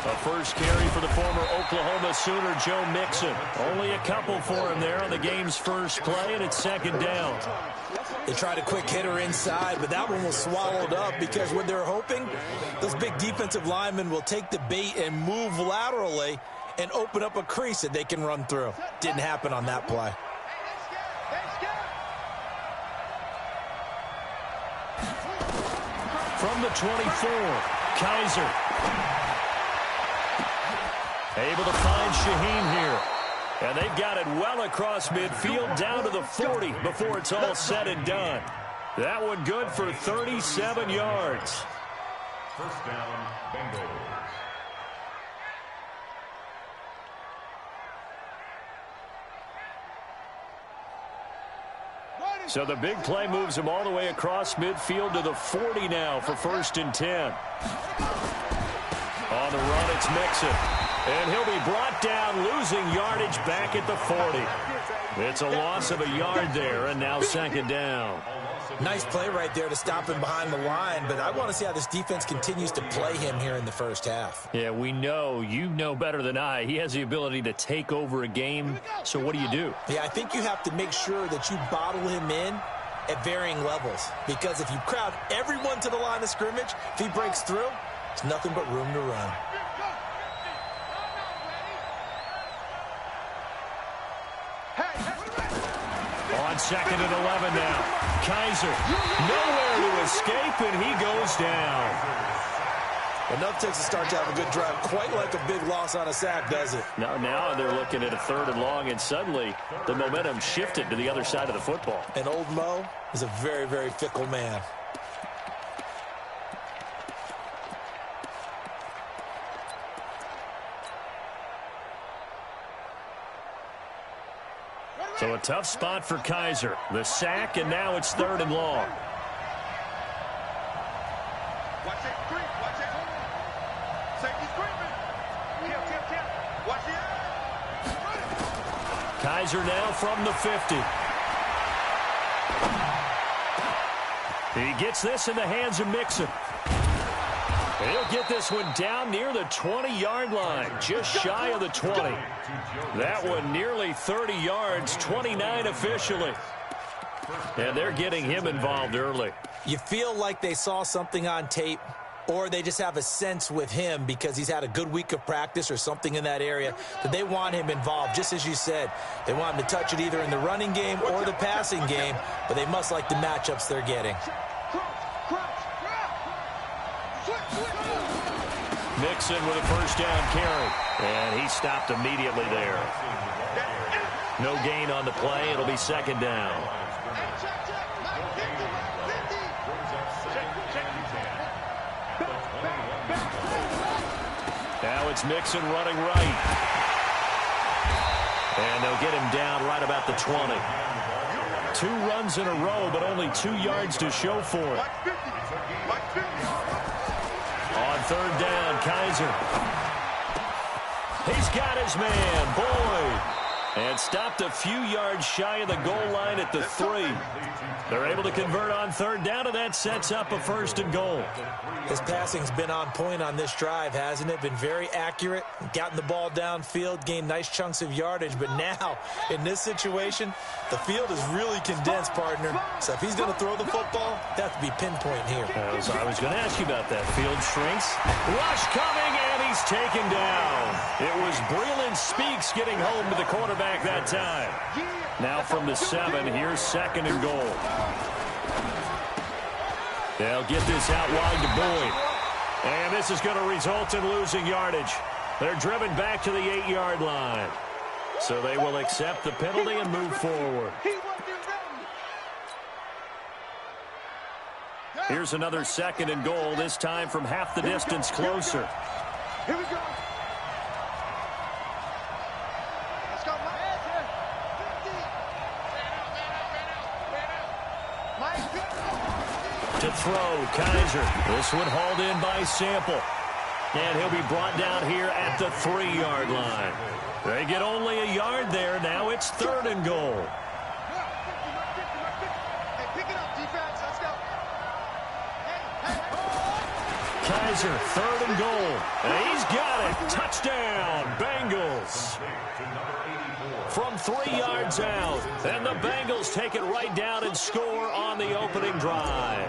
A first carry for the former Oklahoma Sooner, Joe Mixon. Only a couple for him there on the game's first play, and it's second down. They tried a quick hitter inside, but that one was swallowed up because when they're hoping, those big defensive linemen will take the bait and move laterally and open up a crease that they can run through. Didn't happen on that play. From the 24, Kaiser. Able to find Shaheen here. And they've got it well across midfield down to the 40 before it's all said and done. That one good for 37 yards. First down, Bengals. So the big play moves him all the way across midfield to the 40 now for 1st and 10. On the run, it's Mixon. And he'll be brought down, losing yardage back at the 40. It's a loss of a yard there, and now second down. Nice play right there to stop him behind the line, but I want to see how this defense continues to play him here in the first half. Yeah, we know. You know better than I. He has the ability to take over a game, so what do you do? Yeah, I think you have to make sure that you bottle him in at varying levels, because if you crowd everyone to the line of scrimmage, if he breaks through, there's nothing but room to run. On 2nd and 11 now. Kaiser, nowhere to escape, and he goes down. Enough takes to start to have a good drive. Quite like a big loss on a sack, does it? Now they're looking at a 3rd and long, and suddenly the momentum shifted to the other side of the football. And old Mo is a very, very fickle man. So a tough spot for Kaiser. The sack, and now it's 3rd and long. Watch it, creep, watch it. Safety's creeping. Watch it. Kaiser now from the 50. He gets this in the hands of Mixon. He'll get this one down near the 20-yard line, just shy of the 20. That one nearly 30 yards, 29 officially. And they're getting him involved early. You feel like they saw something on tape, or they just have a sense with him because he's had a good week of practice or something in that area that they want him involved. Just as you said, they want him to touch it either in the running game or the passing game, but they must like the matchups they're getting. Mixon with a first down carry. And he stopped immediately there. No gain on the play. It'll be second down. Now it's Mixon running right. And they'll get him down right about the 20. 2 runs in a row, but only 2 yards to show for it. On 3rd down, Kaiser. He's got his man, Boyd. And stopped a few yards shy of the goal line at the 3. They're able to convert on 3rd down, and that sets up a 1st and goal. His passing's been on point on this drive, hasn't it? Been very accurate, gotten the ball downfield, gained nice chunks of yardage. But now, in this situation, the field is really condensed, partner. So if he's going to throw the football, that have to be pinpoint here. I was going to ask you about that. Field shrinks. Rush coming, and he's taken down. It was Breland Speaks getting home to the quarterback that time. Now from the 7, here's 2nd and goal. They'll get this out wide to Boyd. And this is going to result in losing yardage. They're driven back to the 8-yard line. So they will accept the penalty and move forward. Here's another 2nd and goal, this time from half the distance closer. Here we go. Let's go, To throw, Kaiser. This one hauled in by Sample. And he'll be brought down here at the 3-yard line. They get only a yard there. Now it's 3rd and goal. Kaiser, 3rd and goal. And he's got it. Touchdown, Bengals. From 3 yards out. And the Bengals take it right down and score on the opening drive.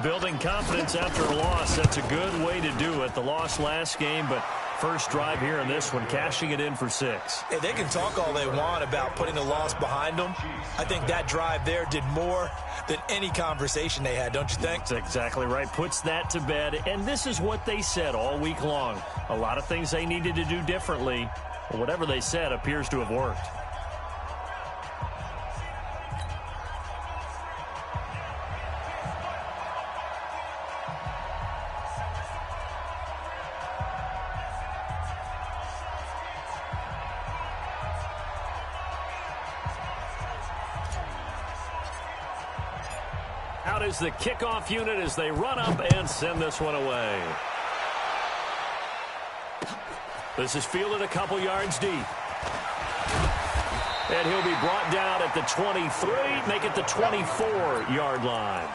Building confidence after a loss, that's a good way to do it. The loss last game, but first drive here in this one, cashing it in for 6. Hey, they can talk all they want about putting the loss behind them. I think that drive there did more than any conversation they had, don't you think? That's exactly right. Puts that to bed. And this is what they said all week long. A lot of things they needed to do differently. But whatever they said appears to have worked. Out is the kickoff unit as they run up and send this one away. This is fielded a couple yards deep. And he'll be brought down at the 23, make it the 24-yard line.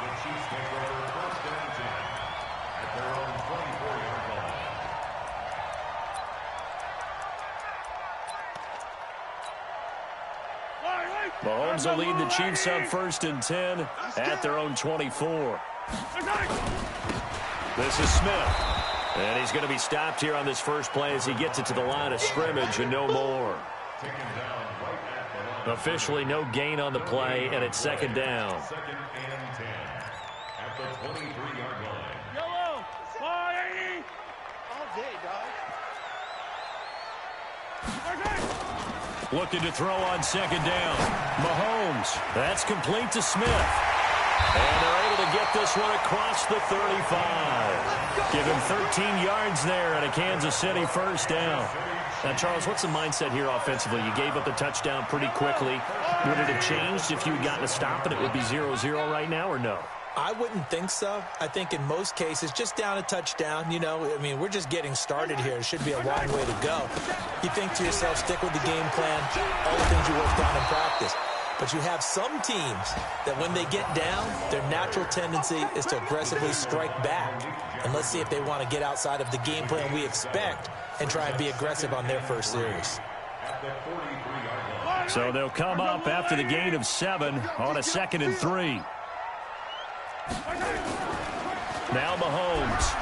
Mahomes will lead the Chiefs on 1st and 10 at their own 24. This is Smith. And he's going to be stopped here on this first play as he gets it to the line of scrimmage and no more. Officially no gain on the play, and it's 2nd down. 2nd and 10 at the 23-yard line. Yellow, 580. All day, dog. Looking to throw on 2nd down. Mahomes. That's complete to Smith. And they're able to get this one across the 35. Give him 13 yards there at a Kansas City first down. Now, Charles, what's the mindset here offensively? You gave up the touchdown pretty quickly. Would it have changed if you had gotten a stop and it would be 0-0 right now, or no? I wouldn't think so. I think in most cases, just down a touchdown, you know, I mean, we're just getting started here. It should be a long way to go. You think to yourself, stick with the game plan, all the things you worked on in practice. But you have some teams that when they get down, their natural tendency is to aggressively strike back. And let's see if they want to get outside of the game plan we expect and try and be aggressive on their first series. So they'll come up after the gain of 7 on a 2nd and 3. Now Mahomes.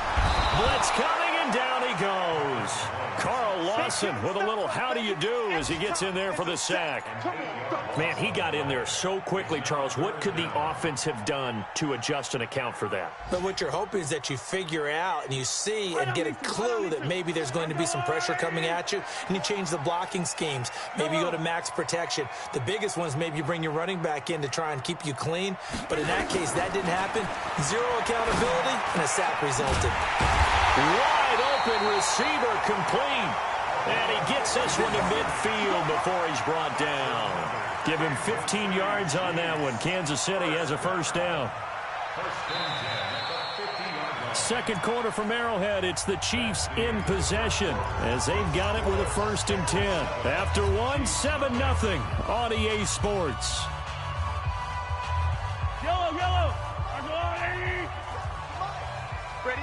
Blitz coming, and down he goes. Carl Lawson with a little how do you do as he gets in there for the sack. Man, he got in there so quickly, Charles. What could the offense have done to adjust and account for that? But what you're hoping is that you figure out and you see and get a clue that maybe there's going to be some pressure coming at you, and you change the blocking schemes. Maybe you go to max protection. The biggest one is maybe you bring your running back in to try and keep you clean. But in that case, that didn't happen. 0 accountability, and a sack resulted. Wide open receiver complete. And he gets this one to midfield before he's brought down. Give him 15 yards on that one. Kansas City has a first down. Second quarter from Arrowhead. It's the Chiefs in possession as they've got it with a 1st and 10. After one, 7-0 on EA Sports. Yellow, yellow. Ready?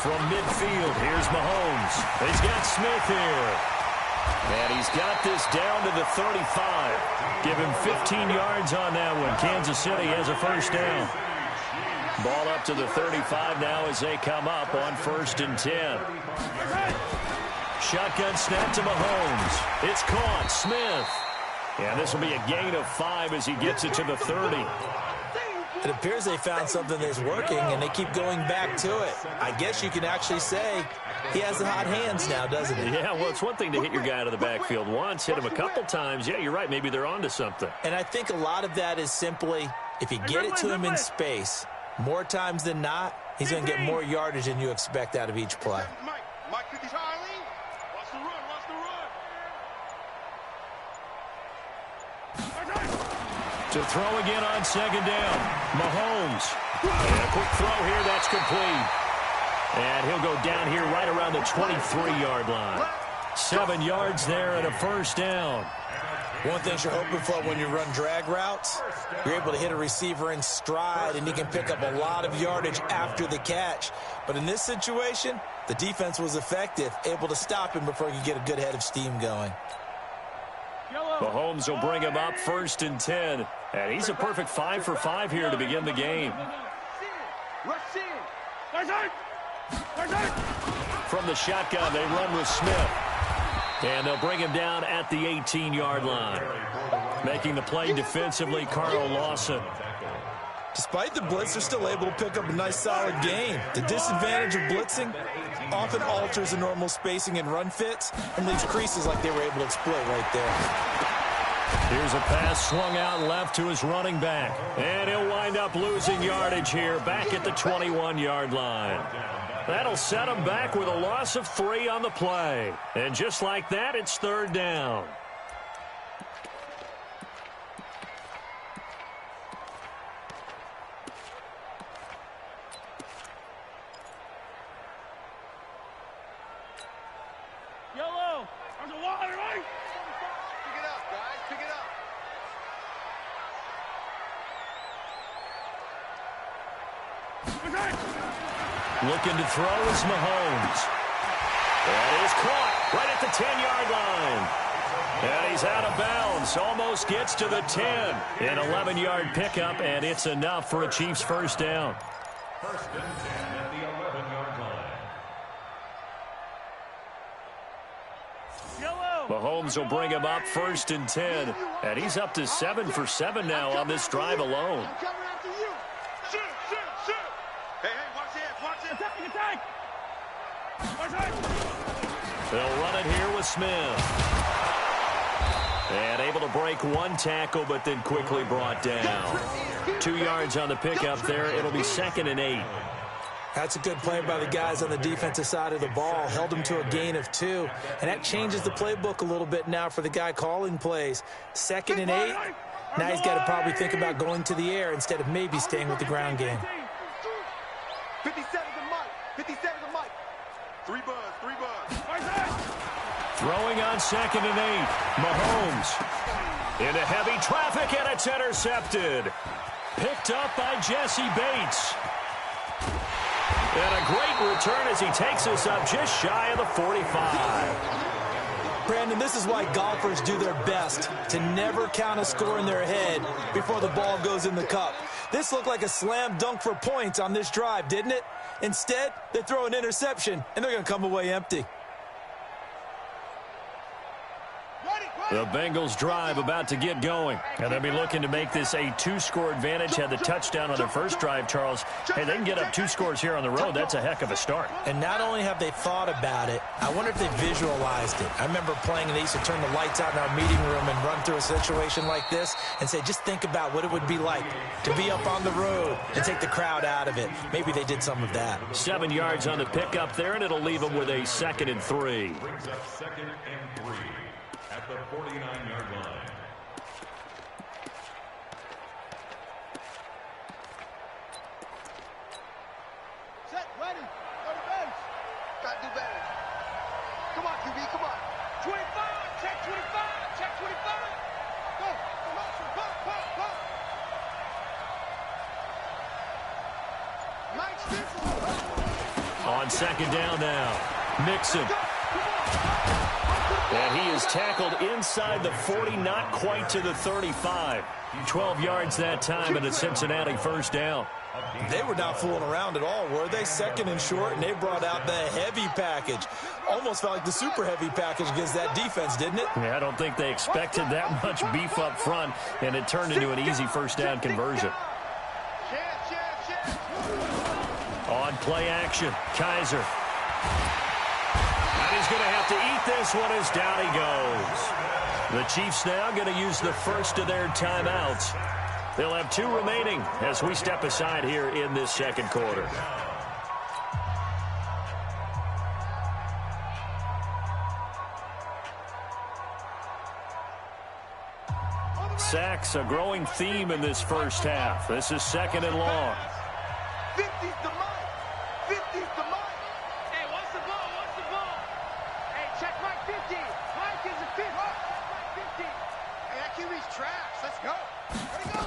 From midfield, here's Mahomes. He's got Smith here. And he's got this down to the 35. Give him 15 yards on that one. Kansas City has a first down. Ball up to the 35 now as they come up on 1st and 10. Shotgun snap to Mahomes. It's caught. Smith. And this will be a gain of 5 as he gets it to the 30. It appears they found something that's working, and they keep going back to it. I guess you can actually say he has the hot hands now, doesn't he? Yeah, well, it's one thing to hit your guy out of the backfield once, hit him a couple times. Yeah, you're right. Maybe they're onto something. And I think a lot of that is simply if you get it to him in space, more times than not, he's going to get more yardage than you expect out of each play. Mike, Charlie. Watch the run, To throw again on 2nd down. Mahomes. And a quick throw here. That's complete. And he'll go down here right around the 23-yard line. 7 yards there and a first down. One thing you're hoping for when you run drag routes, you're able to hit a receiver in stride, and he can pick up a lot of yardage after the catch. But in this situation, the defense was effective, able to stop him before he could get a good head of steam going. Mahomes will bring him up 1st and 10. And he's a perfect 5 for 5 here to begin the game. From the shotgun, they run with Smith. And they'll bring him down at the 18-yard line. Making the play defensively, Carl Lawson. Despite the blitz, they're still able to pick up a nice, solid gain. The disadvantage of blitzing often alters the normal spacing and run fits and leaves creases like they were able to exploit right there. Here's a pass swung out left to his running back. And he'll wind up losing yardage here back at the 21-yard line. That'll set him back with a loss of 3 on the play. And just like that, it's 3rd down. Yellow, there's a wall, right? Pick it up, guys, pick it up. Looking to throw is Mahomes. That is caught right at the 10-yard line. And he's out of bounds. Almost gets to the 10. An 11-yard pickup, and it's enough for a Chiefs first down. 1st and 10 at the 11-yard line. Mahomes will bring him up 1st and 10. And he's up to 7 for 7 now on this drive alone. I'm coming after you. Shoot, shoot, shoot. Hey, watch it, watch it. Attack, attack. They'll run it here with Smith. And able to break one tackle, but then quickly brought down. 2 yards on the pickup there. It'll be 2nd and 8. That's a good play by the guys on the defensive side of the ball. Held him to a gain of 2. And that changes the playbook a little bit now for the guy calling plays. 2nd and 8. Now he's got to probably think about going to the air instead of maybe staying with the ground game. 57 to Mike. 57 to Mike. 3 buzz, 3 buzz. Throwing on 2nd and 8. Mahomes into heavy traffic, and it's intercepted. Picked up by Jesse Bates. And a great return as he takes us up just shy of the 45. Brandon, this is why golfers do their best to never count a score in their head before the ball goes in the cup. This looked like a slam dunk for points on this drive, didn't it? Instead, they throw an interception, and they're going to come away empty. The Bengals drive about to get going. And they'll be looking to make this a 2-score advantage. Had the touchdown on their first drive, Charles. Hey, they can get up 2 scores here on the road. That's a heck of a start. And not only have they thought about it, I wonder if they visualized it. I remember playing, and they used to turn the lights out in our meeting room and run through a situation like this and say, just think about what it would be like to be up on the road and take the crowd out of it. Maybe they did some of that. 7 yards on the pickup there, and it'll leave them with a 2nd and 3. Brings up 2nd and 3 at the 49-yard line. Set, ready. Go to base. Gotta do better. Come on, QB, come on. 25, check 25, check 25. Go, come on, pop, pop, pop. Mike Stiff. On 2nd down now. Mixon. And he is tackled inside the 40, not quite to the 35. 12 yards that time, and a Cincinnati first down. They were not fooling around at all, were they? 2nd and short, and they brought out the heavy package. Almost felt like the super heavy package against that defense, didn't it? Yeah, I don't think they expected that much beef up front, and it turned into an easy first down conversion. On play action, Kaiser. And he's going to have to eat this one as down he goes. The Chiefs now going to use the first of their timeouts. They'll have 2 remaining as we step aside here in this 2nd quarter. Sacks, a growing theme in this first half. This is 2nd and long. 50's the Mike. 50's the Mike. Hey, what's the ball? What's the ball? Hey, check Mike 50. Mike is a 50. Mike 50. that QB's trash. Let's go. Ready, go.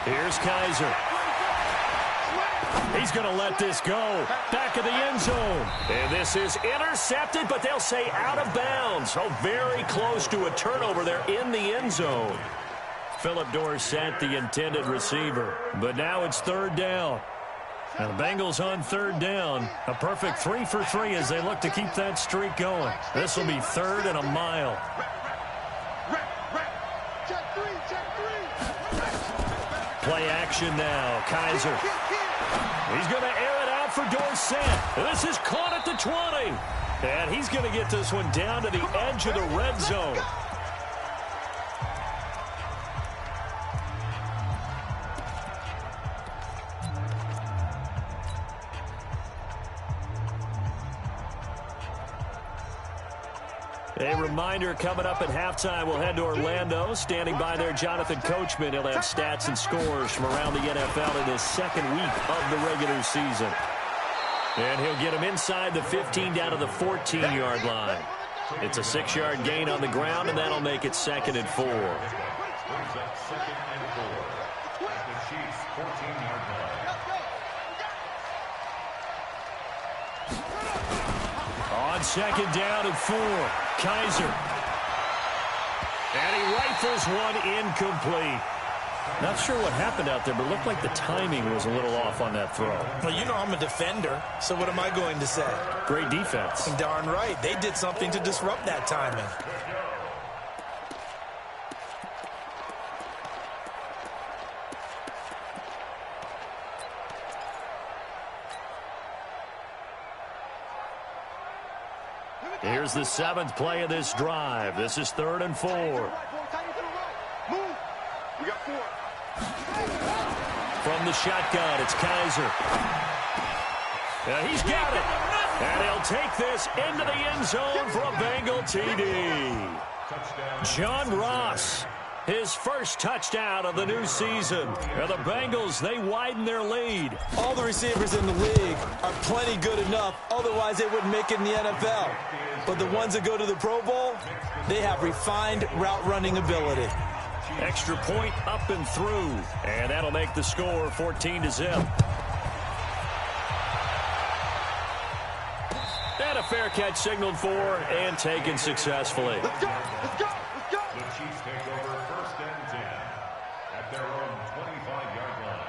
Here's Kaiser. He's going to let this go. Back of the end zone. And this is intercepted, but they'll say out of bounds. Oh, very close to a turnover there in the end zone. Phillip Dorsett, the intended receiver. But now it's third down. Now the Bengals on third down. A perfect 3 for 3 as they look to keep that streak going. This will be third and a mile. Play action now. Kaiser. He's going to air it out for Dorsett. This is caught at the 20. And he's going to get this one down to the edge of the red zone. A reminder, coming up at halftime, we'll head to Orlando. Standing by there, Jonathan Coachman. He'll have stats and scores from around the NFL in his second week of the regular season. And he'll get him inside the 15 down to the 14-yard line. It's a 6-yard gain on the ground, and that'll make it second and 4. Brings up second and 4 at the Chiefs' 14-yard line. On second down and 4, Kaiser. And he rifles one incomplete. Not sure what happened out there, but it looked like the timing was a little off on that throw. Well, you know I'm a defender, so what am I going to say? Great defense. Darn right. They did something to disrupt that timing. Here's the 7th play of this drive. This is third and 4. Move. We got 4. From the shotgun, it's Kaiser. He's got it. And he'll take this into the end zone for a Bengal TD. John Ross, his first touchdown of the new season. And the Bengals, they widen their lead. All the receivers in the league are plenty good enough. Otherwise, they wouldn't make it in the NFL. But the ones that go to the Pro Bowl, they have refined route running ability. Extra point up and through. And that'll make the score 14-0. And a fair catch signaled for and taken successfully. Let's go. Let's go. Let's go. The Chiefs take over first and 10 at their own 25-yard line.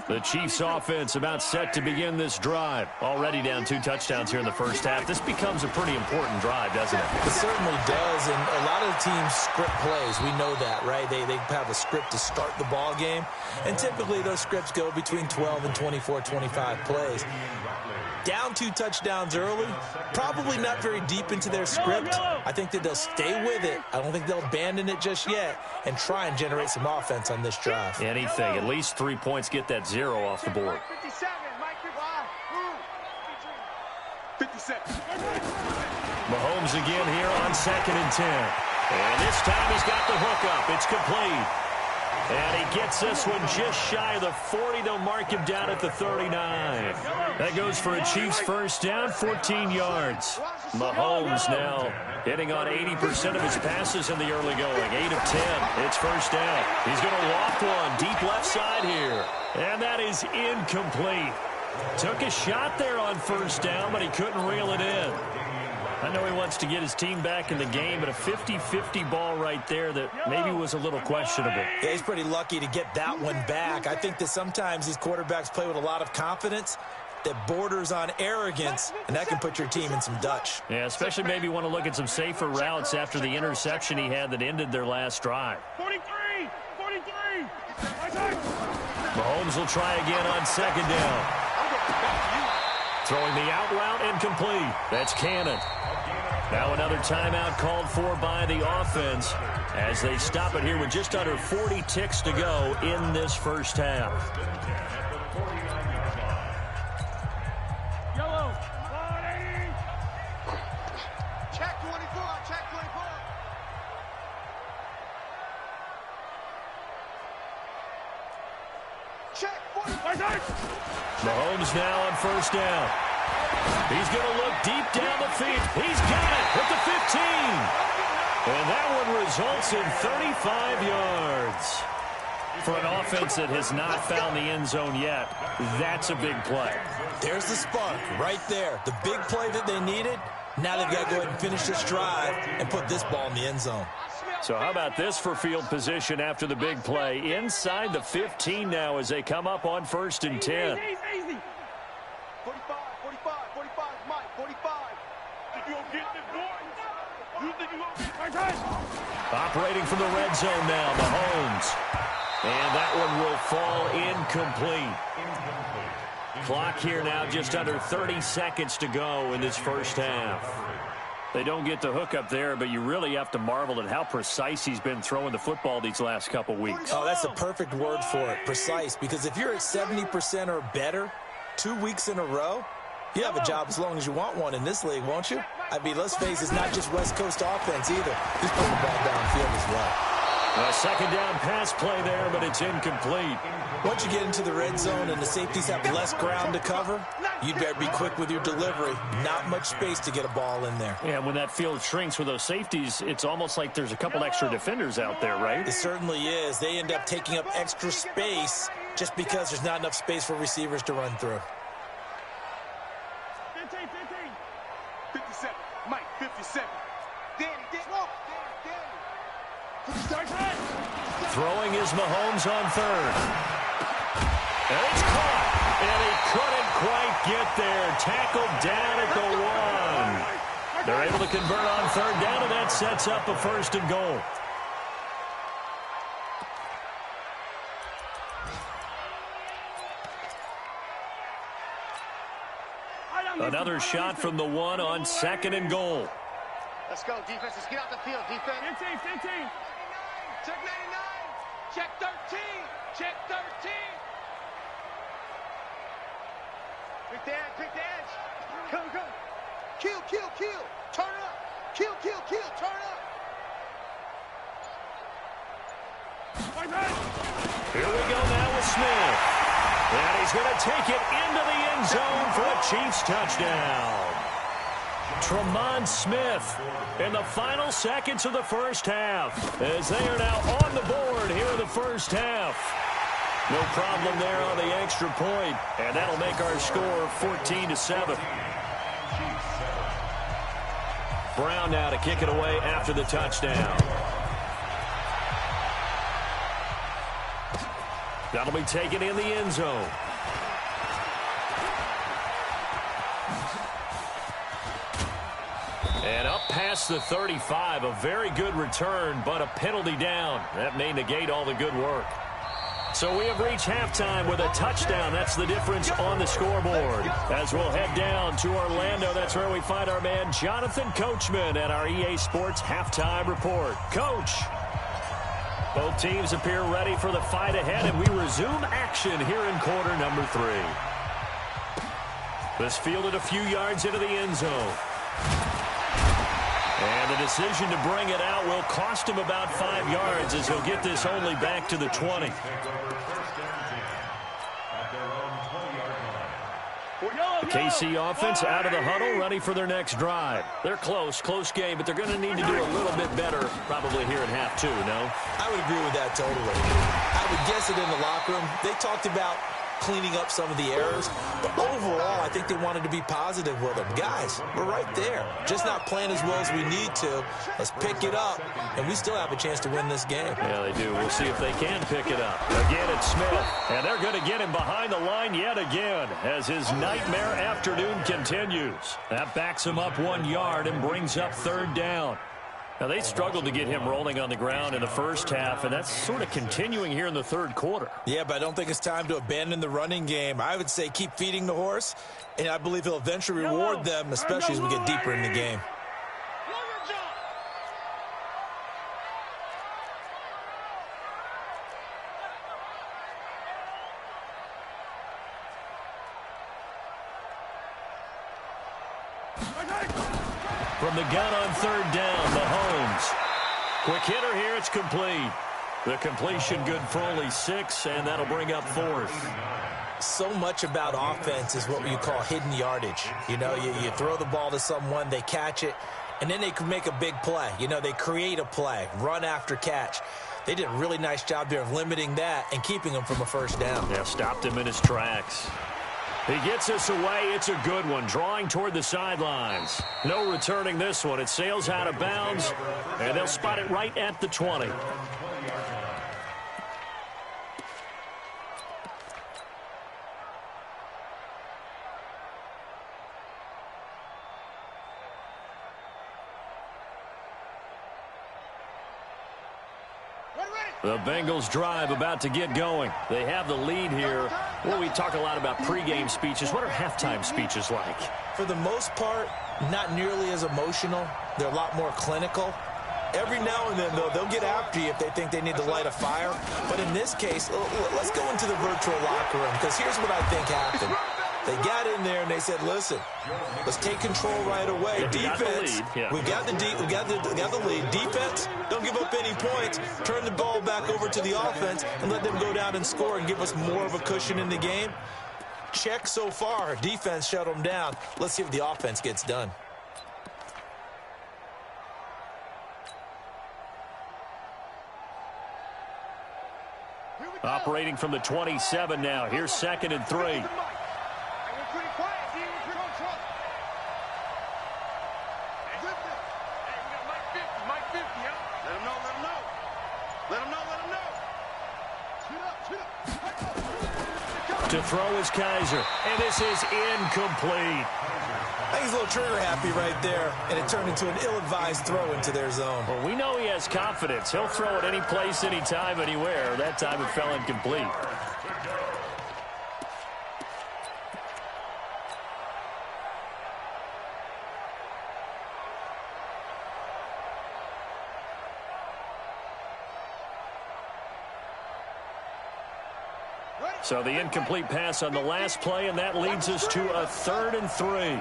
The Chiefs offense about set to begin this drive. Already down 2 touchdowns here in the first half. This becomes a pretty important drive, doesn't it? It certainly does, and a lot of the teams script plays. We know that, right? They have a script to start the ball game, and typically those scripts go between 12 and 24, 25 plays. Down 2 touchdowns early, probably not very deep into their script. I think that they'll stay with it. I don't think they'll abandon it just yet and try and generate some offense on this drive. Anything. At least 3 points, get that 0 off the board. 57, Mike, 57. Mahomes again here on second and 10. And this time he's got the hook up. It's complete. And he gets this one just shy of the 40. They'll mark him down at the 39. That goes for a Chiefs first down, 14 yards. Mahomes now hitting on 80% of his passes in the early going. 8 of 10. It's first down. He's going to loft one deep left side here. And that is incomplete. Took a shot there on first down, but he couldn't reel it in. I know he wants to get his team back in the game, but a 50-50 ball right there that maybe was a little questionable. Yeah, he's pretty lucky to get that one back. I think that sometimes these quarterbacks play with a lot of confidence that borders on arrogance, and that can put your team in some Dutch. Yeah, especially maybe want to look at some safer routes after the interception he had that ended their last drive. 43! Mahomes will try again on second down. Throwing the out route incomplete. That's Cannon. Now another timeout called for by the offense as they stop it here with just under 40 ticks to go in this first half. Yellow! 180! Check 24! Check 24! Check 45! Mahomes now on first down. He's going to look deep down the field. He's got it at the 15. results in 35 yards. For an offense that has not found the end zone yet, that's a big play. There's the spark right there. The big play that they needed. Now they've got to go ahead and finish this drive and put this ball in the end zone. So how about this for field position after the big play? Inside the 15 now as they come up on 1st and 10. 45, 45, 45, Mike, 45. If you don't get this boy, you think you're going to get Operating from the red zone now, Mahomes. And that one will fall incomplete. Clock here now just under 30 seconds to go in this first half. They don't get the hook up there, but you really have to marvel at how precise he's been throwing the football these last couple weeks. Oh, that's a perfect word for it, precise, because if you're at 70% or better 2 weeks in a row, you have a job as long as you want one in this league, won't you? I mean, let's face it, it's not just West Coast offense either. He's putting the ball downfield as well. A second down pass play there, but it's incomplete. Once you get into the red zone and the safeties have less ground to cover, you'd better be quick with your delivery. Not much space to get a ball in there. Yeah, when that field shrinks with those safeties, it's almost like there's a couple extra defenders out there, right? It certainly is. They end up taking up extra space just because there's not enough space for receivers to run through. 15, 57, Mike, 57. Danny, Throwing is Mahomes on 3rd. And it's caught. And he couldn't quite get there. Tackled down at the 1. They're able to convert on 3rd down, and that sets up a 1st and goal. Another shot from the 1 on 2nd and goal. Let's go, defense. Let's get out the field, defense. 15. Check 99. Check 13. Check 13. Pick the edge. Come. Kill. Turn up. Kill. Turn up. Here we go now with Smith. And he's going to take it into the end zone for a Chiefs touchdown. Tremont Smith in the final seconds of the first half as they are now on the board here in the first half. No problem there on the extra point, and that'll make our score 14-7. Brown now to kick it away after the touchdown. That'll be taken in the end zone. And up past the 35, a very good return, but a penalty down. That may negate all the good work. So we have reached halftime with a touchdown. That's the difference on the scoreboard. As we'll head down to Orlando, that's where we find our man Jonathan Coachman at our EA Sports Halftime Report. Coach, both teams appear ready for the fight ahead, and we resume action here in quarter number 3. This fielded a few yards into the end zone. And the decision to bring it out will cost him about 5 yards as he'll get this only back to the 20. The KC offense out of the huddle, ready for their next drive. They're close game, but they're going to need to do a little bit better probably here in half 2, no? I would agree with that totally. I would guess it in the locker room. They talked about cleaning up some of the errors, but overall, I think they wanted to be positive with them. Guys, we're right there. Just not playing as well as we need to. Let's pick it up, and we still have a chance to win this game. Yeah, they do. We'll see if they can pick it up. Again, it's Smith, and they're going to get him behind the line yet again as his nightmare afternoon continues. That backs him up 1 yard and brings up 3rd down. Now, they struggled to get him rolling on the ground in the first half, and that's sort of continuing here in the 3rd quarter. Yeah, but I don't think it's time to abandon the running game. I would say keep feeding the horse, and I believe he'll eventually reward them, especially as we get deeper in the game. From the gun on 3rd down, Mahomes. Quick hitter here, it's complete. The completion good for only 6, and that'll bring up 4th. So much about offense is what you call hidden yardage. You know, you throw the ball to someone, they catch it, and then they can make a big play. You know, they create a play, run after catch. They did a really nice job there of limiting that and keeping him from a first down. Yeah, stopped him in his tracks. He gets this away. It's a good one, drawing toward the sidelines. No returning this one. It sails out of bounds, and they'll spot it right at the 20. The Bengals drive about to get going. They have the lead here. Well, we talk a lot about pregame speeches. What are halftime speeches like? For the most part, not nearly as emotional. They're a lot more clinical. Every now and then, though, they'll get after you if they think they need to light a fire. But in this case, let's go into the virtual locker room, because here's what I think happened. They got in there and they said, listen, let's take control right away. Defense, we got the lead. Defense, don't give up any points. Turn the ball back over to the offense and let them go down and score and give us more of a cushion in the game. Check so far. Defense shut them down. Let's see if the offense gets done. Operating from the 27 now. Here's 2nd and 3. To throw is Kaiser, and this is incomplete. I think he's a little trigger happy right there, and it turned into an ill-advised throw into their zone. Well, we know he has confidence. He'll throw it any place, anytime, anywhere. That time it fell incomplete. So the incomplete pass on the last play, and that leads us to a 3rd and 3.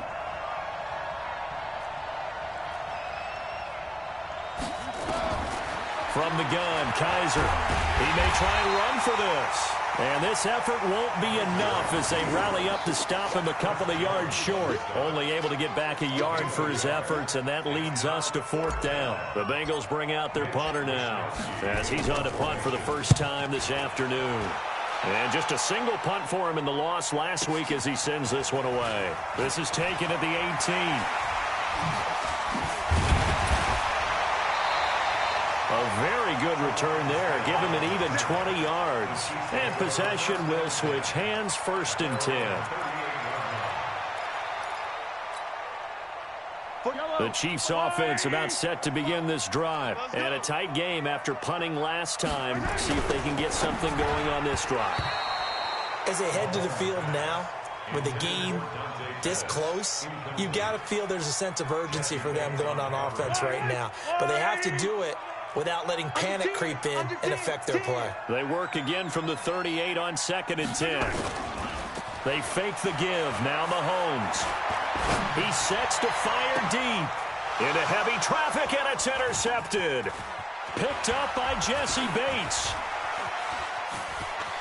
From the gun, Kaiser. He may try and run for this. And this effort won't be enough as they rally up to stop him a couple of yards short. Only able to get back a yard for his efforts, and that leads us to 4th down. The Bengals bring out their punter now as he's on to punt for the first time this afternoon. And just a single punt for him in the loss last week as he sends this one away. This is taken at the 18. A very good return there. Give him an even 20 yards. And possession will switch hands, 1st and 10. The Chiefs offense about set to begin this drive. And a tight game after punting last time. See if they can get something going on this drive. As they head to the field now, with the game this close, you got to feel there's a sense of urgency for them going on offense right now. But they have to do it without letting panic creep in and affect their play. They work again from the 38 on 2nd and 10. They fake the give. Now Mahomes. He sets to fire deep. Into heavy traffic, and it's intercepted. Picked up by Jesse Bates.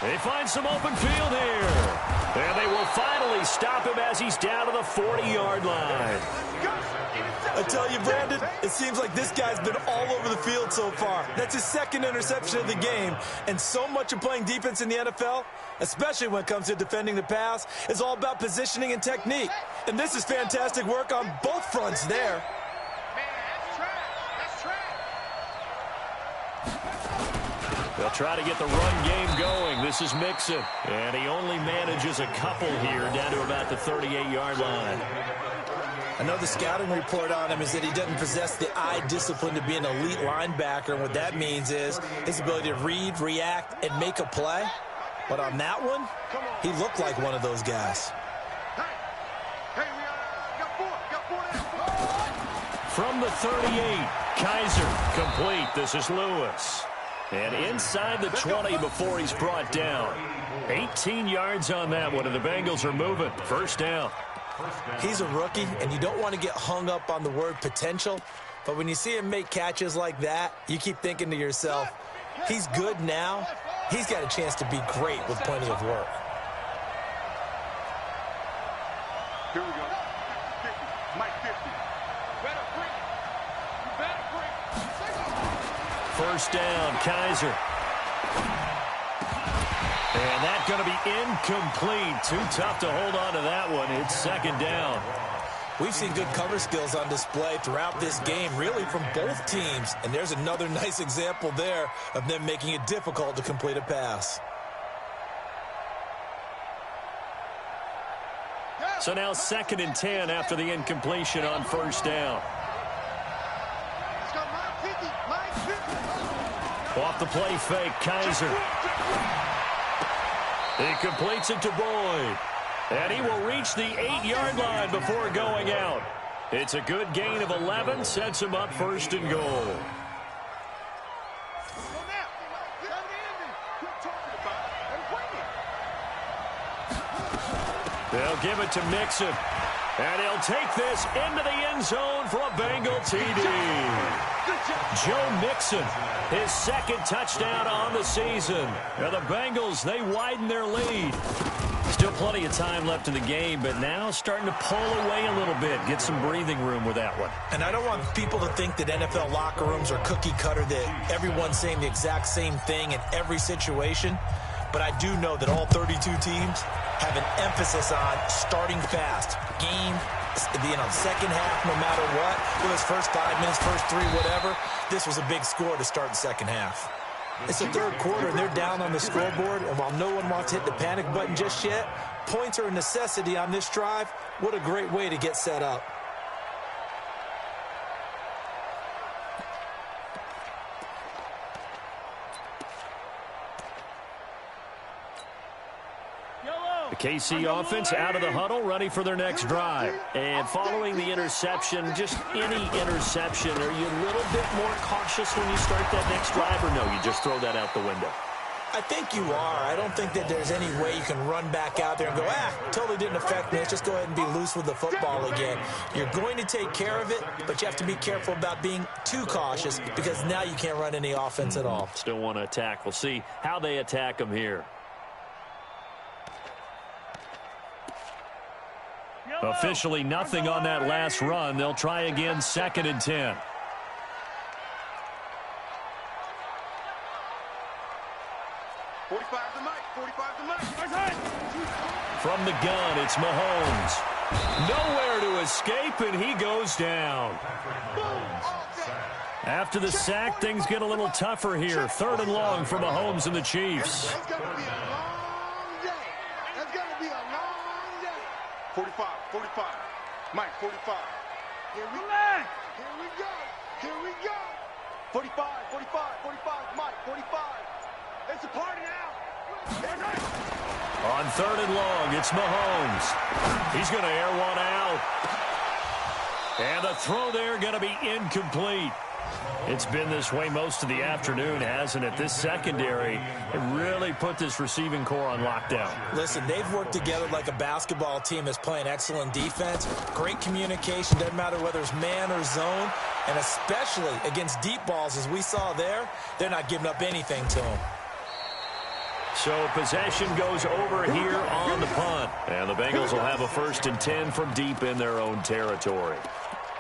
They find some open field here. And they will finally stop him as he's down to the 40-yard line. I tell you, Brandon, it seems like this guy's been all over the field so far. That's his 2nd interception of the game. And so much of playing defense in the NFL, especially when it comes to defending the pass, is all about positioning and technique. And this is fantastic work on both fronts there. They'll try to get the run game going. This is Mixon. And he only manages a couple here down to about the 38-yard line. I know the scouting report on him is that he doesn't possess the eye discipline to be an elite linebacker. And what that means is his ability to read, react, and make a play. But on that one, he looked like one of those guys. From the 38, Kaiser complete. This is Lewis. And inside the 20 before he's brought down. 18 yards on that one, and the Bengals are moving. 1st down. He's a rookie, and you don't want to get hung up on the word potential. But when you see him make catches like that, you keep thinking to yourself, he's good now. He's got a chance to be great with plenty of work. Here we go. 50. Mike 50. First down, Kaiser. And that's going to be incomplete. Too tough to hold on to that one. It's second down. We've seen good cover skills on display throughout this game, really from both teams. And there's another nice example there of them making it difficult to complete a pass. So now 2nd and 10 after the incompletion on first down. Off the play fake, Kaiser. He completes it to Boyd. And he will reach the 8-yard line before going out. It's a good gain of 11, sets him up 1st and goal. They'll give it to Mixon. And he'll take this into the end zone for a Bengal TD. Joe Mixon, his 2nd touchdown on the season. And the Bengals, they widen their lead. Still plenty of time left in the game, but now starting to pull away a little bit. Get some breathing room with that one. And I don't want people to think that NFL locker rooms are cookie cutter, that everyone's saying the exact same thing in every situation. But I do know that all 32 teams have an emphasis on starting fast. Game, second half, no matter what. Whether it's first 5 minutes, first 3, whatever. This was a big score to start the second half. It's the 3rd quarter, and they're down on the scoreboard. And while no one wants to hit the panic button just yet, points are a necessity on this drive. What a great way to get set up. The KC offense out of the huddle, ready for their next drive. And following the interception, just any interception, are you a little bit more cautious when you start that next drive, or no, you just throw that out the window? I think you are. I don't think that there's any way you can run back out there and go, totally didn't affect me. Let's just go ahead and be loose with the football again. You're going to take care of it, but you have to be careful about being too cautious because now you can't run any offense at all. Still want to attack. We'll see how they attack them here. Officially nothing on that last run. They'll try again, 2nd and 10. From the gun, it's Mahomes. Nowhere to escape, and he goes down. After the sack, things get a little tougher here. 3rd and long for Mahomes and the Chiefs. That's going to be a long day. That's going to be a long day. 45, 45. Mike, 45. Here we go. Here we go. Here we go. 45, 45, 45. Mike, 45. It's a party now. On 3rd and long, it's Mahomes. He's going to air one out. And the throw there going to be incomplete. It's been this way most of the afternoon, hasn't it? This secondary really put this receiving core on lockdown. Listen, they've worked together like a basketball team that's playing excellent defense. Great communication, doesn't matter whether it's man or zone. And especially against deep balls, as we saw there, they're not giving up anything to them. So possession goes over here on the punt. And the Bengals will have a 1st and 10 from deep in their own territory.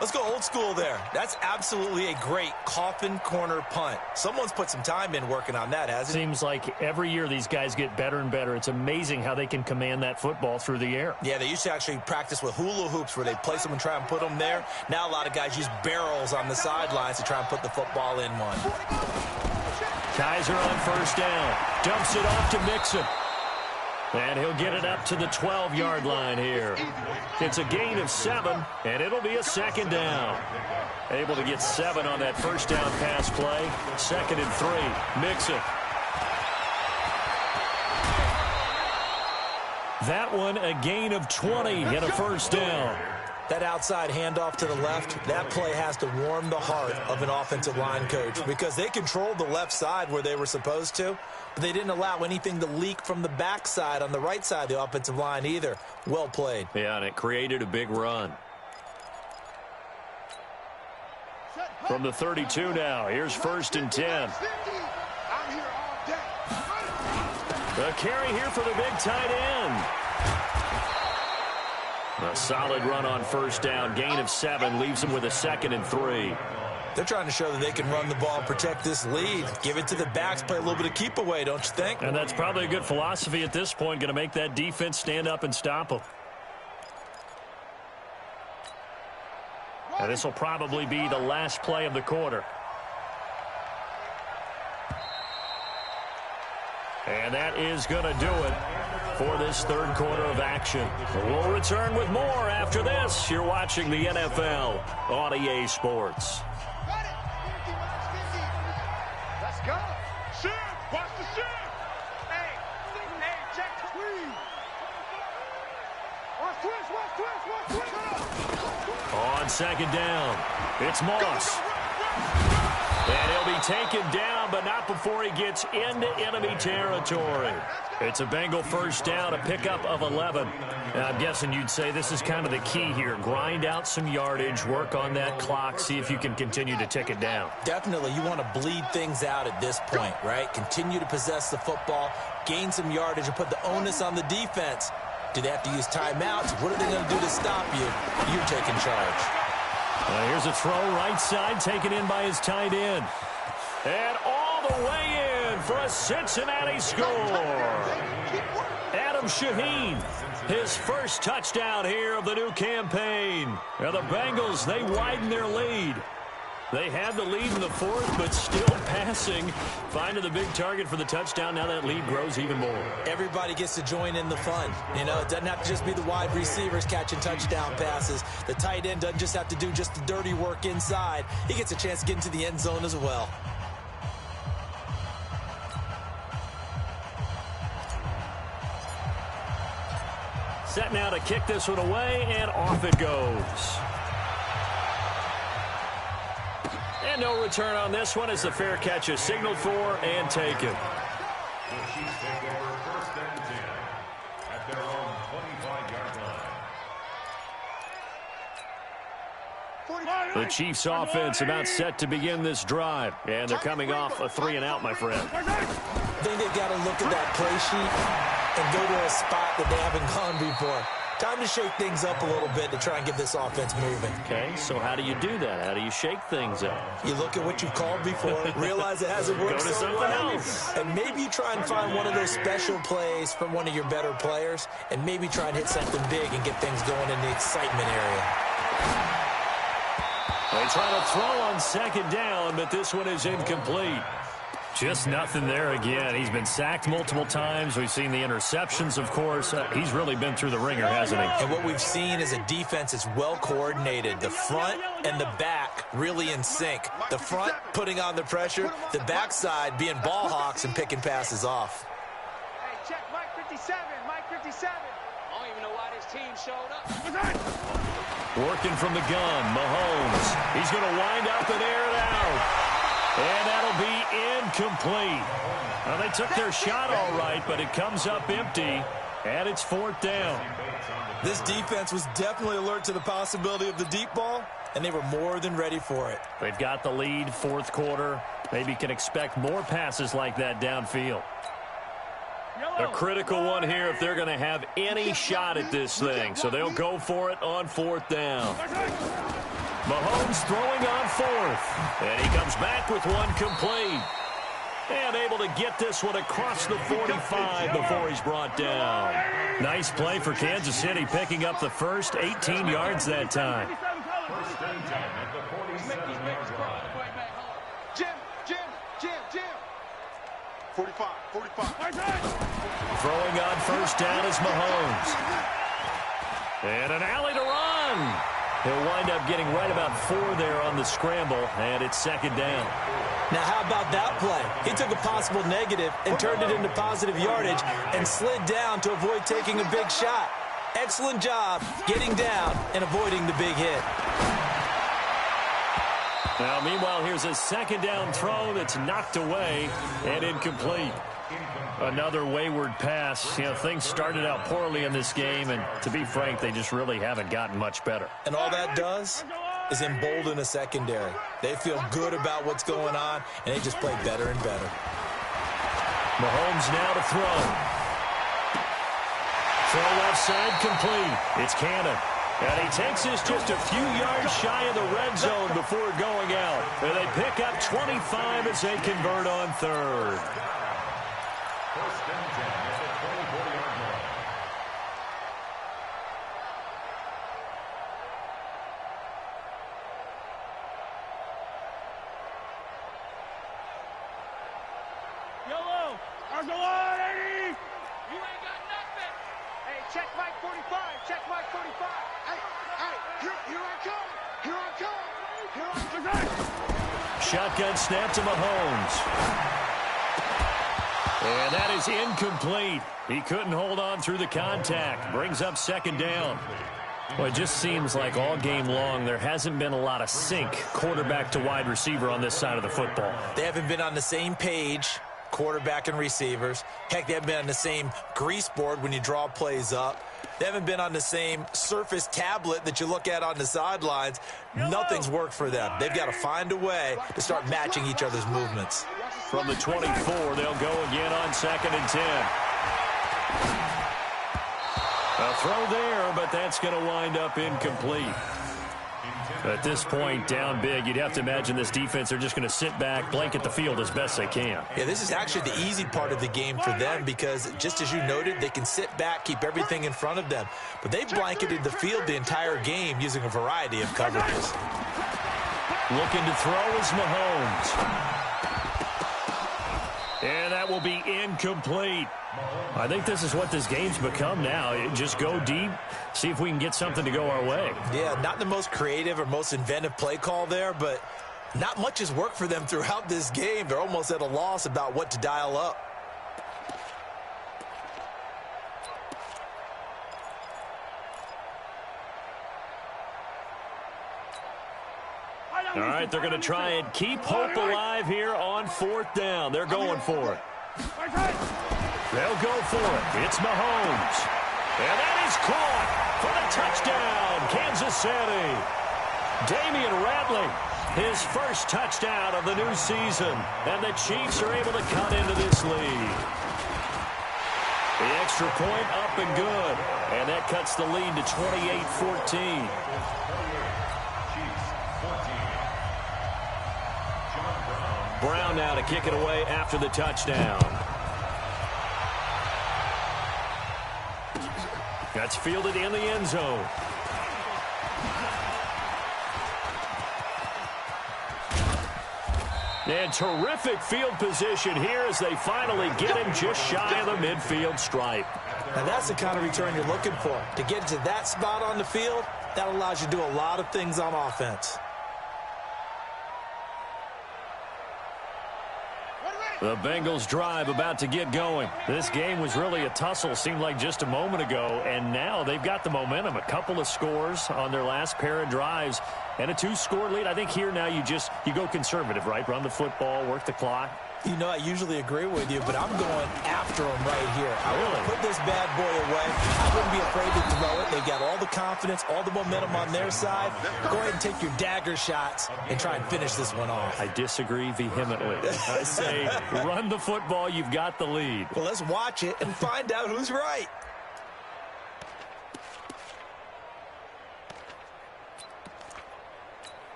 Let's go old school there. That's absolutely a great coffin corner punt. Someone's put some time in working on that, hasn't it? Seems like every year these guys get better and better. It's amazing how they can command that football through the air. Yeah, they used to actually practice with hula hoops where they place them and try and put them there. Now a lot of guys use barrels on the sidelines to try and put the football in one. Kaiser on 1st down. Dumps it off to Mixon. And he'll get it up to the 12-yard line here. It's a gain of 7, and it'll be a 2nd down. Able to get 7 on that 1st down pass play. 2nd and 3. Mixon. That one, a gain of 20 and a 1st down. That outside handoff to the left, that play has to warm the heart of an offensive line coach because they controlled the left side where they were supposed to, but they didn't allow anything to leak from the backside on the right side of the offensive line either. Well played. Yeah, and it created a big run. From the 32 now, here's 1st and 10. The carry here for the big tight end. A solid run on 1st down. Gain of 7 leaves him with a 2nd and 3. They're trying to show that they can run the ball and protect this lead. Give it to the backs, play a little bit of keep away, don't you think? And that's probably a good philosophy at this point, going to make that defense stand up and stop them. And this will probably be the last play of the quarter. And that is going to do it for this third quarter of action. We'll return with more after this. You're watching the NFL on EA Sports. Let's go. Shift. Watch the shift. Hey, check the screen. Watch twist. On second down, it's Moss. And he'll be taken down, but not before he gets into enemy territory. It's a Bengal first down, a pickup of 11. And I'm guessing you'd say this is kind of the key here. Grind out some yardage, work on that clock, see if you can continue to tick it down. Definitely. You want to bleed things out at this point, right? Continue to possess the football, gain some yardage, and put the onus on the defense. Do they have to use timeouts? What are they going to do to stop you? You're taking charge. Here's a throw right side taken in by his tight end. And all the way in for a Cincinnati score. Adam Shaheen, his first touchdown here of the new campaign. Now the Bengals, they widen their lead. They had the lead in the fourth, but still passing. Finding the big target for the touchdown. Now that lead grows even more. Everybody gets to join in the fun. You know, it doesn't have to just be the wide receivers catching touchdown passes. The tight end doesn't just have to do just the dirty work inside. He gets a chance to get into the end zone as well. Set now to kick this one away, and off it goes. And no return on this one as the fair catch is signaled for and taken. The Chiefs take over first and 10 at their own 25-yard line. The Chiefs offense about set to begin this drive. And they're coming off a 3-and-out, my friend. I think they've got to look at that play sheet and go to a spot that they haven't gone before. Time to shake things up a little bit to try and get this offense moving. Okay, so how do you do that? How do you shake things up? You look at what you've called before, realize it hasn't worked Go to so something well, else. and maybe you try and find one of those special plays from one of your better players, and maybe try and hit something big and get things going in the excitement area. They try to throw on second down, but this one is incomplete. Just nothing there again. He's been sacked multiple times. We've seen the interceptions, of course. He's really been through the ringer, hasn't he? And what we've seen is a defense that's well coordinated. The front and the back really in sync. The front putting on the pressure, the backside being ball hawks and picking passes off. Hey, check Mike 57. Mike 57. I don't even know why this team showed up. Working from the gun, Mahomes. He's going to wind up and air it out. And that'll be incomplete. Well, they took their shot all right, but it comes up empty, and it's fourth down. This defense was definitely alert to the possibility of the deep ball, and they were more than ready for it. They've got the lead, fourth quarter. Maybe can expect more passes like that downfield. A critical one here if they're going to have any shot at this thing. So they'll go for it on fourth down. Mahomes throwing on fourth. And he comes back with one complete. And able to get this one across the 45 before he's brought down. Nice play for Kansas City, picking up the first 18 yards that time. First and 10 at the 47-yard line. Jim. 45. Throwing on first down is Mahomes. And an alley to run. He'll wind up getting right about 4 there on the scramble, and it's second down. Now, how about that play? He took a possible negative and turned it into positive yardage and slid down to avoid taking a big shot. Excellent job getting down and avoiding the big hit. Now, meanwhile, here's a second down throw that's knocked away and incomplete. Another wayward pass. You know, things started out poorly in this game, and to be frank, they just really haven't gotten much better. And all that does is embolden a secondary. They feel good about what's going on, and they just play better and better. Mahomes now to throw. Throw left side complete. It's Cannon. And he takes this just a few yards shy of the red zone before going out. And they pick up 25 as they convert on third. First and 10 at the 24-yard line. Yellow, there's a line, Eddie! You ain't got nothing! Hey, check Mike 45, check Mike 45. Hey, here I come! Here I come! Here I come! Shotgun snap to Mahomes. And that is incomplete. He couldn't hold on through the contact. Brings up second down. Well, it just seems like all game long there hasn't been a lot of sync quarterback to wide receiver on this side of the football. They haven't been on the same page, quarterback and receivers. Heck, they haven't been on the same grease board when you draw plays up. They haven't been on the same surface tablet that you look at on the sidelines. Nothing's worked for them. They've got to find a way to start matching each other's movements. From the 24, they'll go again on 2nd and 10. A throw there, but that's going to wind up incomplete. At this point, down big, you'd have to imagine this defense, they're just going to sit back, blanket the field as best they can. Yeah, this is actually the easy part of the game for them because, just as you noted, they can sit back, keep everything in front of them. But they've blanketed the field the entire game using a variety of coverages. Looking to throw is Mahomes. And that will be incomplete. I think this is what this game's become now. Just go deep, see if we can get something to go our way. Yeah, not the most creative or most inventive play call there, but not much has worked for them throughout this game. They're almost at a loss about what to dial up. All right, they're going to try and keep hope alive here on 4th down. They're going for it. They'll go for it. It's Mahomes. And that is caught for the touchdown, Kansas City. Damian Ratley, his first touchdown of the new season. And the Chiefs are able to cut into this lead. The extra point up and good. And that cuts the lead to 28-14. Brown now to kick it away after the touchdown. That's fielded in the end zone. And terrific field position here as they finally get him just shy of the midfield stripe. Now that's the kind of return you're looking for. To get to that spot on the field, that allows you to do a lot of things on offense. The Bengals drive about to get going. This game was really a tussle, seemed like just a moment ago, and now they've got the momentum. A couple of scores on their last pair of drives and a 2-score lead. I think here now you go conservative, right? Run the football, work the clock. You know, I usually agree with you, but I'm going after him right here. I want to put this bad boy away. I wouldn't be afraid to throw it. They've got all the confidence, all the momentum on their side. Go ahead and take your dagger shots and try and finish this one off. I disagree vehemently. I say run the football. You've got the lead. Well, let's watch it and find out who's right.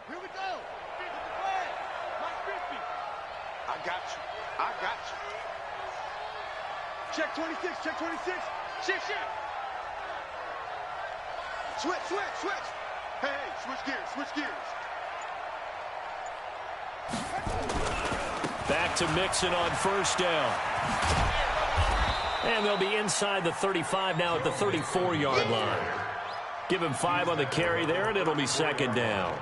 Here we go. I got you. Check 26, check 26. Shit. Switch. Hey, switch gears. Back to Mixon on 1st down. And they'll be inside the 35 now at the 34-yard line. Give him 5 on the carry there, and it'll be 2nd down.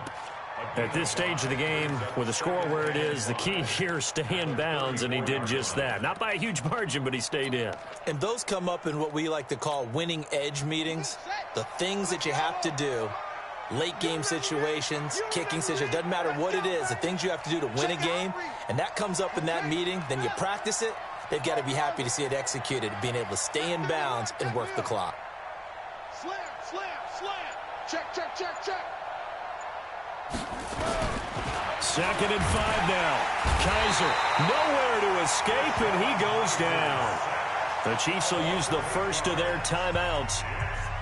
At this stage of the game, with the score where it is, the key here is stay in bounds, and he did just that. Not by a huge margin, but he stayed in. And those come up in what we like to call winning edge meetings. The things that you have to do, late game situations, kicking situations, doesn't matter what it is, the things you have to do to win a game, and that comes up in that meeting, then you practice it, they've got to be happy to see it executed, being able to stay in bounds and work the clock. Slam. Check. 2nd and 5 now. Kaiser nowhere to escape, and he goes down. The Chiefs will use the first of their timeouts.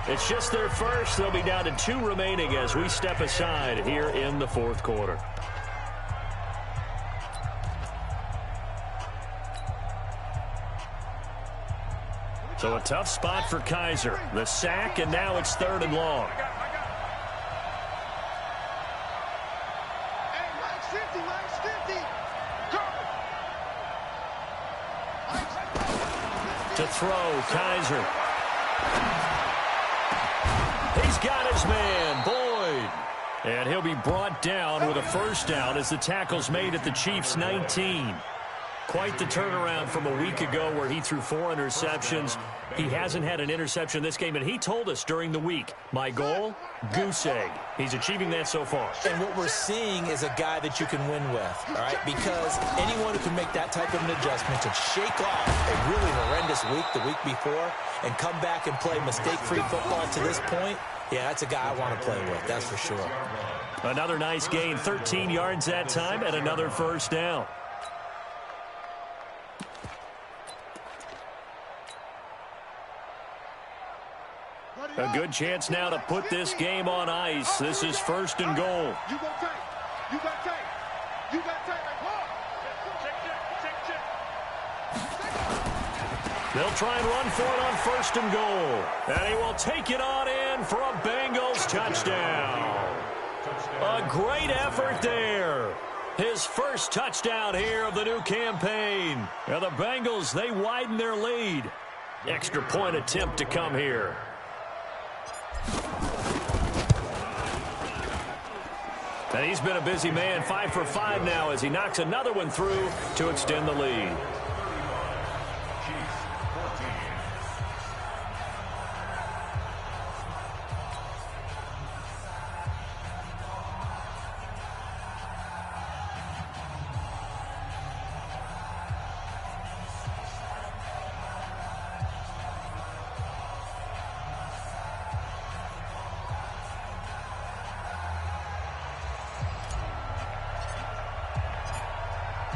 It's just their first. They'll be down to 2 remaining as we step aside here in the fourth quarter. So a tough spot for Kaiser. The sack, and now it's 3rd and long. To throw, Kaiser. He's got his man, Boyd. And he'll be brought down with a first down as the tackle's made at the Chiefs' 19. Quite the turnaround from a week ago where he threw 4 interceptions. He hasn't had an interception this game, and he told us during the week, my goal, goose egg. He's achieving that so far. And what we're seeing is a guy that you can win with, all right? Because anyone who can make that type of an adjustment to shake off a really horrendous week the week before and come back and play mistake-free football to this point, yeah, that's a guy I want to play with, that's for sure. Another nice gain, 13 yards that time, and another first down. A good chance now to put this game on ice. This is 1st and goal. You got tape. You got tape. You got tape. They'll try and run for it on 1st and goal. And he will take it on in for a Bengals touchdown. A great effort there. His first touchdown here of the new campaign. And the Bengals, they widen their lead. Extra point attempt to come here. And he's been a busy man, 5 for 5 now as he knocks another one through to extend the lead.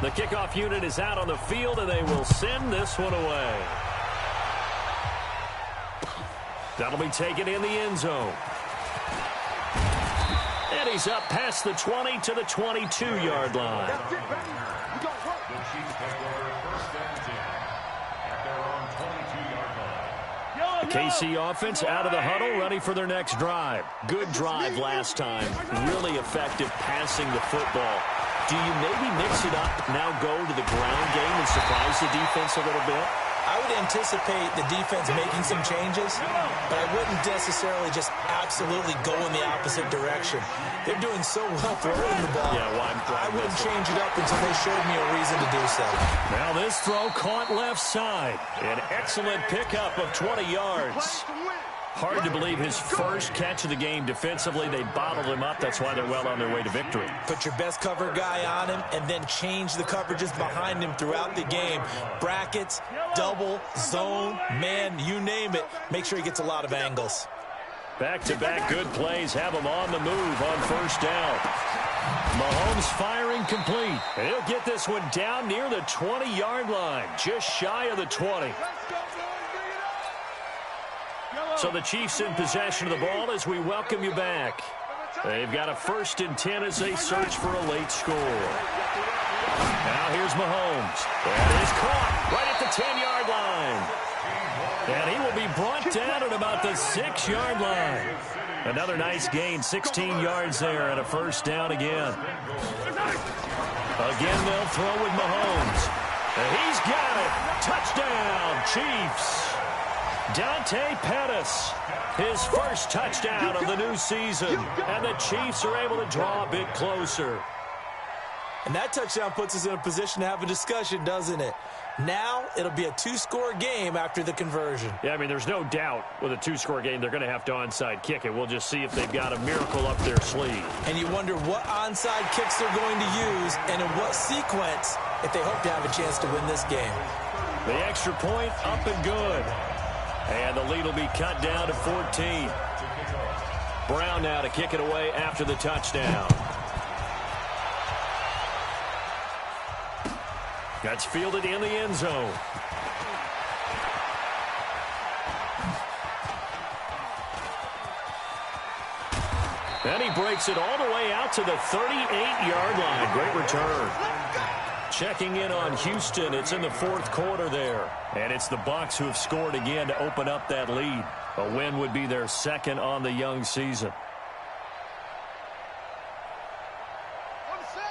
The kickoff unit is out on the field, and they will send this one away. That'll be taken in the end zone. And he's up past the 20 to the 22-yard line. The Chiefs take over 1st and 10 at their own 22-yard line. The KC offense out of the huddle, ready for their next drive. Good drive last time. Really effective passing the football. Do you maybe mix it up, now go to the ground game and surprise the defense a little bit? I would anticipate the defense making some changes, but I wouldn't necessarily just absolutely go in the opposite direction. They're doing so well throwing the ball. Yeah, I wouldn't change it up until they showed me a reason to do so. Now this throw caught left side. An excellent pickup of 20 yards. Hard to believe his first catch of the game defensively. They bottled him up. That's why they're well on their way to victory. Put your best cover guy on him and then change the coverages behind him throughout the game. Brackets, double, zone, man, you name it. Make sure he gets a lot of angles. Back-to-back good plays have him on the move on 1st down. Mahomes firing complete. And he'll get this one down near the 20-yard line, just shy of the 20. So the Chiefs in possession of the ball as we welcome you back. They've got a 1st and 10 as they search for a late score. Now here's Mahomes. That is caught right at the 10-yard line. And he will be brought down at about the 6-yard line. Another nice gain, 16 yards there and a 1st down again. Again, they'll throw with Mahomes. And he's got it. Touchdown, Chiefs. Dante Pettis, his first touchdown of the new season, and the Chiefs are able to draw a bit closer. And that touchdown puts us in a position to have a discussion, doesn't it? Now it'll be a 2-score game after the conversion. Yeah, I mean, there's no doubt with a 2-score game they're going to have to onside kick it. We'll just see if they've got a miracle up their sleeve. And you wonder what onside kicks they're going to use and in what sequence if they hope to have a chance to win this game. The extra point up and good. And the lead will be cut down to 14. Brown now to kick it away after the touchdown. That's fielded in the end zone. And he breaks it all the way out to the 38-yard line. Great return. Checking in on Houston. It's in the fourth quarter there. And it's the Bucs who have scored again to open up that lead. A win would be their second on the young season.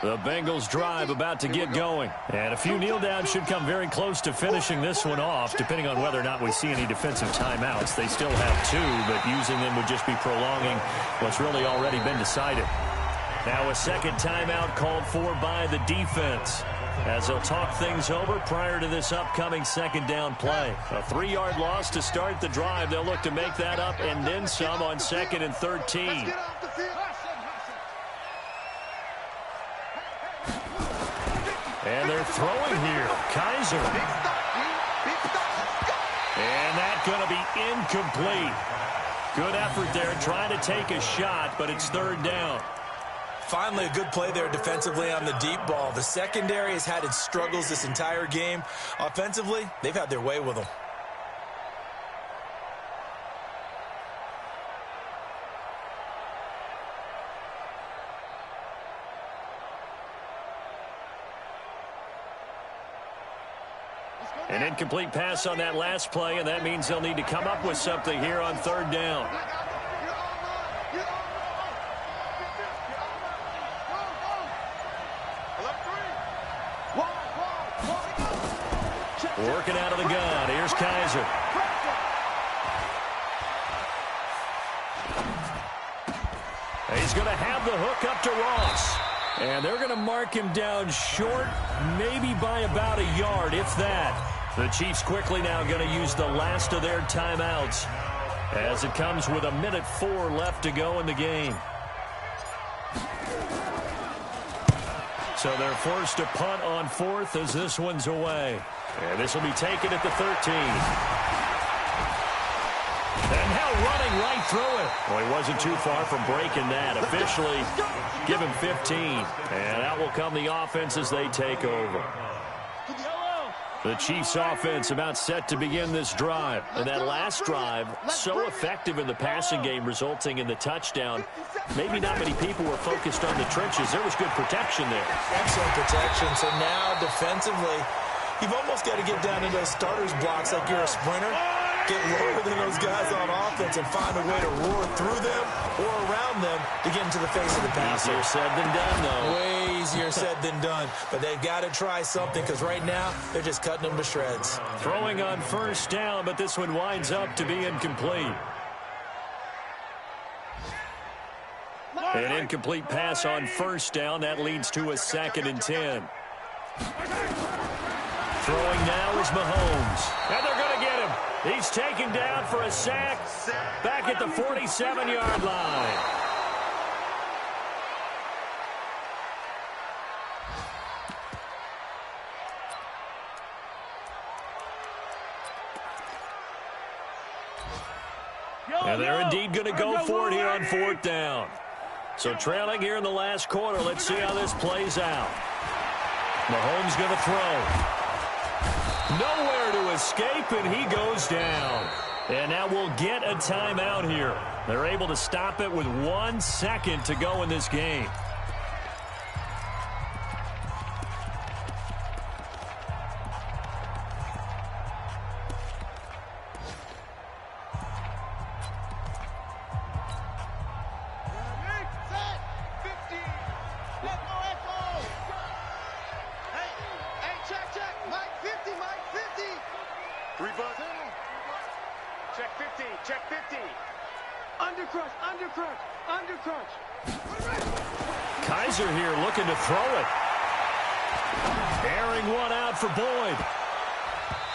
The Bengals drive about to get going. And a few kneel downs should come very close to finishing this one off, depending on whether or not we see any defensive timeouts. They still have 2, but using them would just be prolonging what's really already been decided. Now a second timeout called for by the defense, as they'll talk things over prior to this upcoming second down play. A 3-yard loss to start the drive. They'll look to make that up and then some on 2nd and 13. And they're throwing here. Kaiser. And that's going to be incomplete. Good effort there trying to take a shot, but it's 3rd down. Finally, a good play there defensively on the deep ball. The secondary has had its struggles this entire game. Offensively, they've had their way with them. An incomplete pass on that last play, and that means they'll need to come up with something here on 3rd down. Working out of the gun. Here's Kaiser. He's going to have the hook up to Ross. And they're going to mark him down short, maybe by about a yard, if that. The Chiefs quickly now going to use the last of their timeouts as it comes with 1:04 left to go in the game. So they're forced to punt on 4th as this one's away. And this will be taken at the 13. And now running right through it. Well, he wasn't too far from breaking that. Officially, give him 15. And out will come the offense as they take over. The Chiefs offense about set to begin this drive. And that last drive, so effective in the passing game, resulting in the touchdown. Maybe not many people were focused on the trenches. There was good protection there. Excellent protection. So now defensively, you've almost got to get down to those starters blocks like you're a sprinter. Get lower than those guys on offense and find a way to roar through them or around them to get into the face of the passer. Easier said than done, though. Way easier said than done. But they've got to try something because right now they're just cutting them to shreds. Throwing on 1st down, but this one winds up to be incomplete. An incomplete pass on 1st down. That leads to a 2nd and 10. Throwing now is Mahomes. And they're going to get him. He's taken down for a sack back at the 47-yard line. And they're indeed going to go for it here on 4th down. So trailing here in the last quarter, let's see how this plays out. Mahomes going to throw. Nowhere to escape, and he goes down. And now we'll get a timeout here. They're able to stop it with 1 second to go in this game. Kaiser here looking to throw it. Airing one out for Boyd.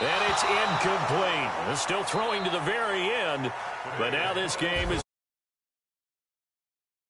And it's incomplete. Still throwing to the very end. But now this game is